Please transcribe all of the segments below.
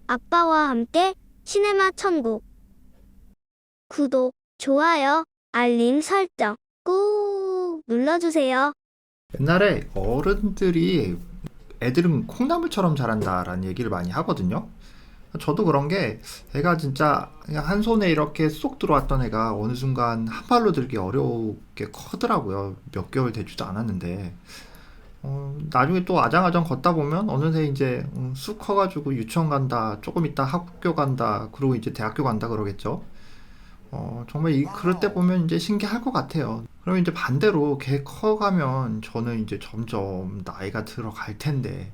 아빠와 함께 시네마 천국. 구독, 좋아요, 알림 설정 꾹 눌러주세요. 옛날에 어른들이 애들은 콩나물처럼 자란다라는 얘기를 많이 하거든요. 저도 그런 게 애가 진짜 그냥 한 손에 이렇게 쏙 들어왔던 애가 어느 순간 한 발로 들기 어렵게 커더라고요. 몇 개월 되지도 않았는데. 나중에 또 아장아장 걷다 보면 어느새 이제 쑥 커가지고 유치원 간다, 조금 있다 학교 간다, 그리고 이제 대학교 간다 그러겠죠. 정말 그럴 때 보면 이제 신기할 것 같아요. 그럼 이제 반대로 걔 커가면 저는 이제 점점 나이가 들어갈 텐데,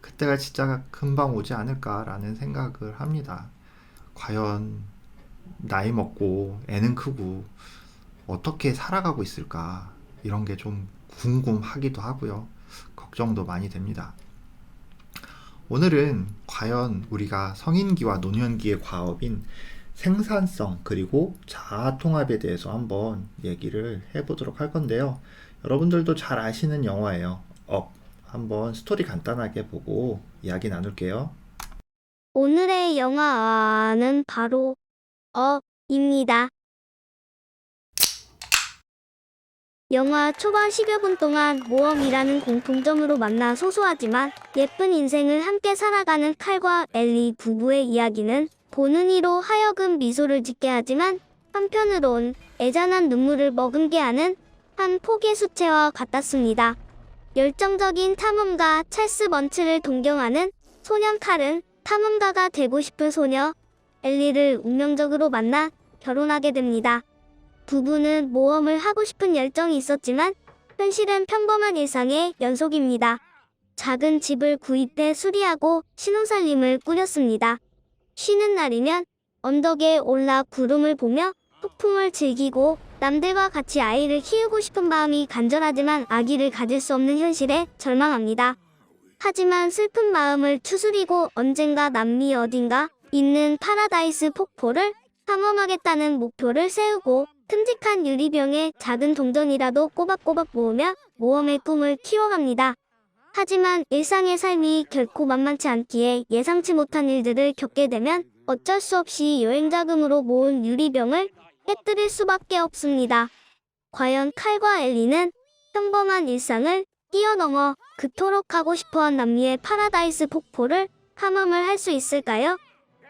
그때가 진짜 금방 오지 않을까라는 생각을 합니다. 과연 나이 먹고 애는 크고 어떻게 살아가고 있을까? 이런 게 좀 궁금하기도 하고요. 걱정도 많이 됩니다. 오늘은 과연 우리가 성인기와 노년기의 과업인 생산성 그리고 자아통합에 대해서 한번 얘기를 해보도록 할 건데요. 여러분들도 잘 아시는 영화예요. 한번 스토리 간단하게 보고 이야기 나눌게요. 오늘의 영화는 바로 업입니다. 영화 초반 10여 분 동안 모험이라는 공통점으로 만나 소소하지만 예쁜 인생을 함께 살아가는 칼과 엘리 부부의 이야기는 보는 이로 하여금 미소를 짓게 하지만 한편으론 애잔한 눈물을 머금게 하는 한 폭의 수채화 같았습니다. 열정적인 탐험가 찰스 먼츠를 동경하는 소년 칼은 탐험가가 되고 싶은 소녀 엘리를 운명적으로 만나 결혼하게 됩니다. 부부는 모험을 하고 싶은 열정이 있었지만 현실은 평범한 일상의 연속입니다. 작은 집을 구입해 수리하고 신혼살림을 꾸렸습니다. 쉬는 날이면 언덕에 올라 구름을 보며 폭풍을 즐기고 남들과 같이 아이를 키우고 싶은 마음이 간절하지만 아기를 가질 수 없는 현실에 절망합니다. 하지만 슬픈 마음을 추스리고 언젠가 남미 어딘가 있는 파라다이스 폭포를 탐험하겠다는 목표를 세우고 큼직한 유리병에 작은 동전이라도 꼬박꼬박 모으며 모험의 꿈을 키워갑니다. 하지만 일상의 삶이 결코 만만치 않기에 예상치 못한 일들을 겪게 되면 어쩔 수 없이 여행 자금으로 모은 유리병을 깨뜨릴 수밖에 없습니다. 과연 칼과 엘리는 평범한 일상을 뛰어넘어 그토록 가고 싶어한 남미의 파라다이스 폭포를 탐험을 할 수 있을까요?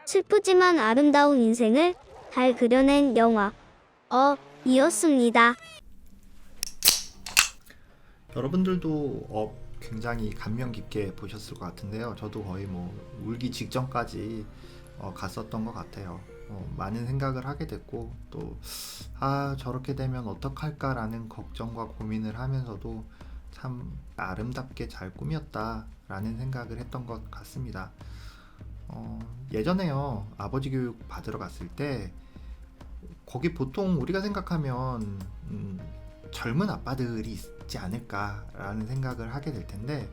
슬프지만 아름다운 인생을 잘 그려낸 영화 이었습니다. 여러분들도 굉장히 감명 깊게 보셨을 것 같은데요. 저도 거의 뭐 울기 직전까지 갔었던 것 같아요. 많은 생각을 하게 됐고 또 저렇게 되면 어떡할까라는 걱정과 고민을 하면서도 참 아름답게 잘 꾸몄다라는 생각을 했던 것 같습니다. 예전에요, 아버지 교육 받으러 갔을 때 거기 보통 우리가 생각하면 젊은 아빠들이 있지 않을까라는 생각을 하게 될 텐데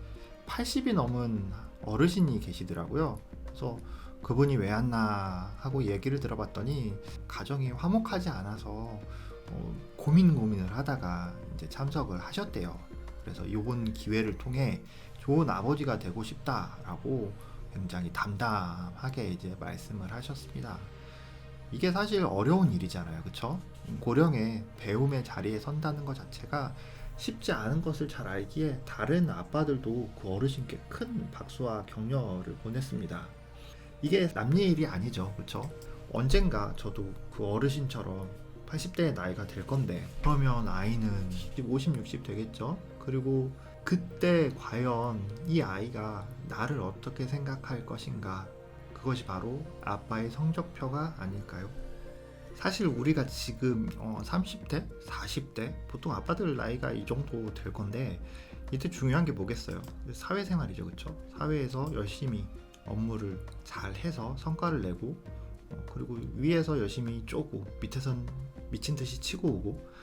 80이 넘은 어르신이 계시더라고요. 그래서 그분이 왜 왔나 하고 얘기를 들어봤더니 가정이 화목하지 않아서 고민을 하다가 이제 참석을 하셨대요. 그래서 이번 기회를 통해 좋은 아버지가 되고 싶다라고 굉장히 담담하게 이제 말씀을 하셨습니다. 이게 사실 어려운 일이잖아요. 그쵸? 고령의 배움의 자리에 선다는 것 자체가 쉽지 않은 것을 잘 알기에 다른 아빠들도 그 어르신께 큰 박수와 격려를 보냈습니다. 이게 남의 일이 아니죠. 그쵸? 언젠가 저도 그 어르신처럼 80대의 나이가 될 건데 그러면 아이는 50, 60 되겠죠? 그리고 그때 과연 이 아이가 나를 어떻게 생각할 것인가, 그것이 바로 아빠의 성적표가 아닐까요? 사실 우리가 지금 30대, 40대 보통 아빠들 나이가 이 정도 될 건데 이때 중요한 게 뭐겠어요? 사회생활이죠. 그쵸? 사회에서 열심히 업무를 잘 해서 성과를 내고 그리고 위에서 열심히 쪼고 밑에선 미친 듯이 치고 오고,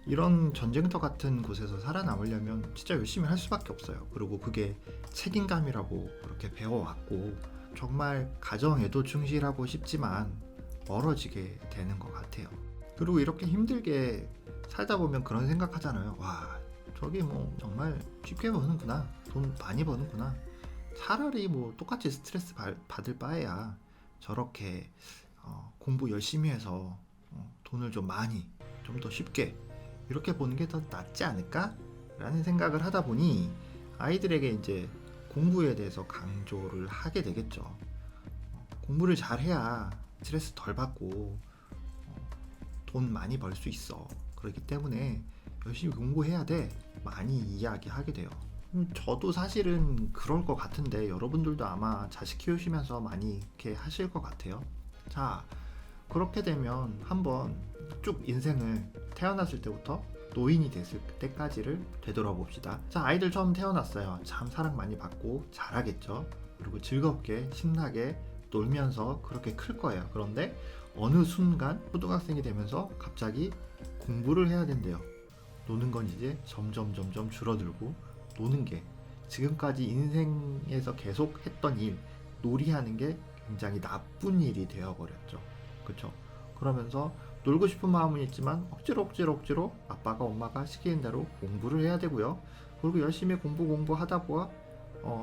이런 전쟁터 같은 곳에서 살아남으려면 진짜 열심히 할 수밖에 없어요. 그리고 그게 책임감이라고 그렇게 배워왔고 정말 가정에도 충실하고 싶지만 멀어지게 되는 것 같아요. 그리고 이렇게 힘들게 살다 보면 그런 생각하잖아요. 와, 저기 뭐 정말 쉽게 버는구나, 돈 많이 버는구나, 차라리 뭐 똑같이 스트레스 받을 바에야 저렇게 공부 열심히 해서 돈을 좀 많이, 좀 더 쉽게 이렇게 보는 게 더 낫지 않을까? 라는 생각을 하다 보니 아이들에게 이제 공부에 대해서 강조를 하게 되겠죠. 공부를 잘해야 스트레스 덜 받고 돈 많이 벌 수 있어. 그렇기 때문에 열심히 공부해야 돼. 많이 이야기하게 돼요. 저도 사실은 그럴 것 같은데 여러분들도 아마 자식 키우시면서 많이 이렇게 하실 것 같아요. 자, 그렇게 되면 한번 쭉 인생을 태어났을 때부터 노인이 됐을 때까지를 되돌아봅시다. 자, 아이들 처음 태어났어요. 참 사랑 많이 받고 잘하겠죠. 그리고 즐겁게 신나게 놀면서 그렇게 클 거예요. 그런데 어느 순간 초등학생이 되면서 갑자기 공부를 해야 된대요. 노는 건 이제 점점 줄어들고, 노는 게 지금까지 인생에서 계속 했던 일, 놀이하는 게 굉장히 나쁜 일이 되어버렸죠. 그쵸? 그러면서 놀고 싶은 마음은 있지만 억지로 아빠가 엄마가 시키는 대로 공부를 해야 되고요. 그리고 열심히 공부하다 보아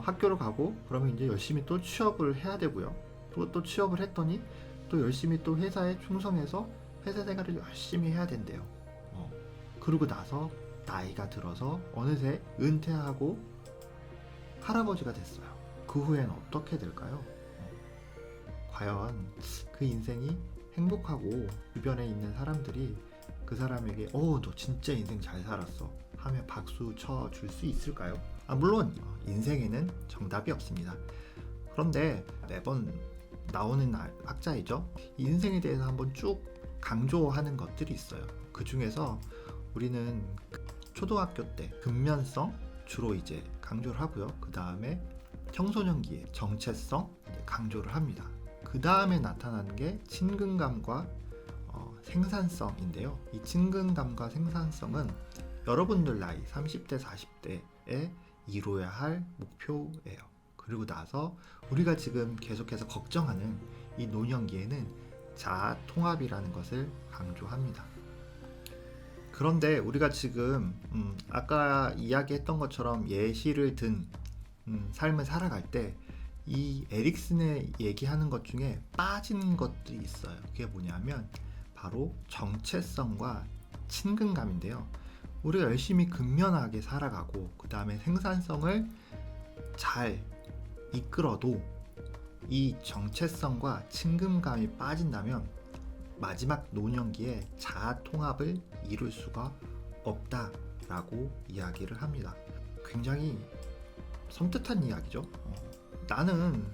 학교를 가고, 그러면 이제 열심히 또 취업을 해야 되고요. 그리고 또 취업을 했더니 또 열심히 또 회사에 충성해서 회사 생활을 열심히 해야 된대요. 그러고 나서 나이가 들어서 어느새 은퇴하고 할아버지가 됐어요. 그 후엔 어떻게 될까요? 과연 그 인생이 행복하고 주변에 있는 사람들이 그 사람에게 너 진짜 인생 잘 살았어 하며 박수 쳐줄 수 있을까요? 물론 인생에는 정답이 없습니다. 그런데 매번 나오는 학자이죠. 인생에 대해서 한번 쭉 강조하는 것들이 있어요. 그 중에서 우리는 초등학교 때 근면성 주로 이제 강조를 하고요. 그 다음에 청소년기에 정체성 강조를 합니다. 그 다음에 나타나는 게 친근감과 생산성인데요. 이 친근감과 생산성은 여러분들 나이 30대, 40대에 이뤄야 할 목표예요. 그리고 나서 우리가 지금 계속해서 걱정하는 이 노년기에는 자아 통합이라는 것을 강조합니다. 그런데 우리가 지금 아까 이야기했던 것처럼 예시를 든 삶을 살아갈 때 이 에릭슨의 얘기하는 것 중에 빠진 것들이 있어요. 그게 뭐냐면 바로 정체성과 친근감인데요. 우리가 열심히 근면하게 살아가고 그 다음에 생산성을 잘 이끌어도 이 정체성과 친근감이 빠진다면 마지막 노년기에 자아 통합을 이룰 수가 없다라고 이야기를 합니다. 굉장히 섬뜩한 이야기죠. 나는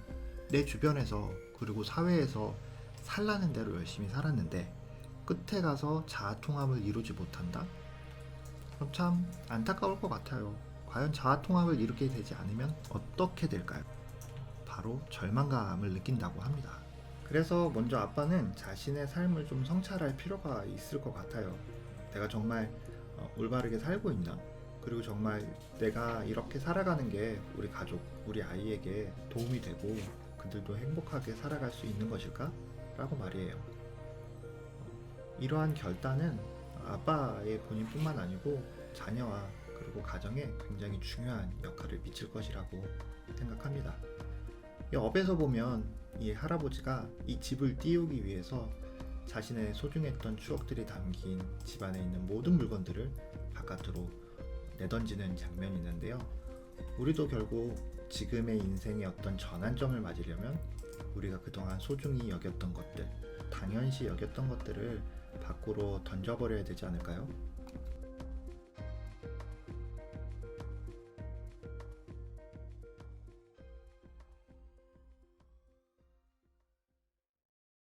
내 주변에서 그리고 사회에서 살라는 대로 열심히 살았는데 끝에 가서 자아 통합을 이루지 못한다? 그럼 참 안타까울 것 같아요. 과연 자아 통합을 이루게 되지 않으면 어떻게 될까요? 바로 절망감을 느낀다고 합니다. 그래서 먼저 아빠는 자신의 삶을 좀 성찰할 필요가 있을 것 같아요. 내가 정말 올바르게 살고 있나? 그리고 정말 내가 이렇게 살아가는 게 우리 가족, 우리 아이에게 도움이 되고 그들도 행복하게 살아갈 수 있는 것일까? 라고 말이에요. 이러한 결단은 아빠의 본인뿐만 아니고 자녀와 그리고 가정에 굉장히 중요한 역할을 미칠 것이라고 생각합니다. 이 업에서 보면 이 할아버지가 이 집을 띄우기 위해서 자신의 소중했던 추억들이 담긴 집안에 있는 모든 물건들을 바깥으로 내던지는 장면이 있는데요. 우리도 결국 지금의 인생의 어떤 전환점을 맞으려면 우리가 그동안 소중히 여겼던 것들, 당연시 여겼던 것들을 밖으로 던져버려야 되지 않을까요?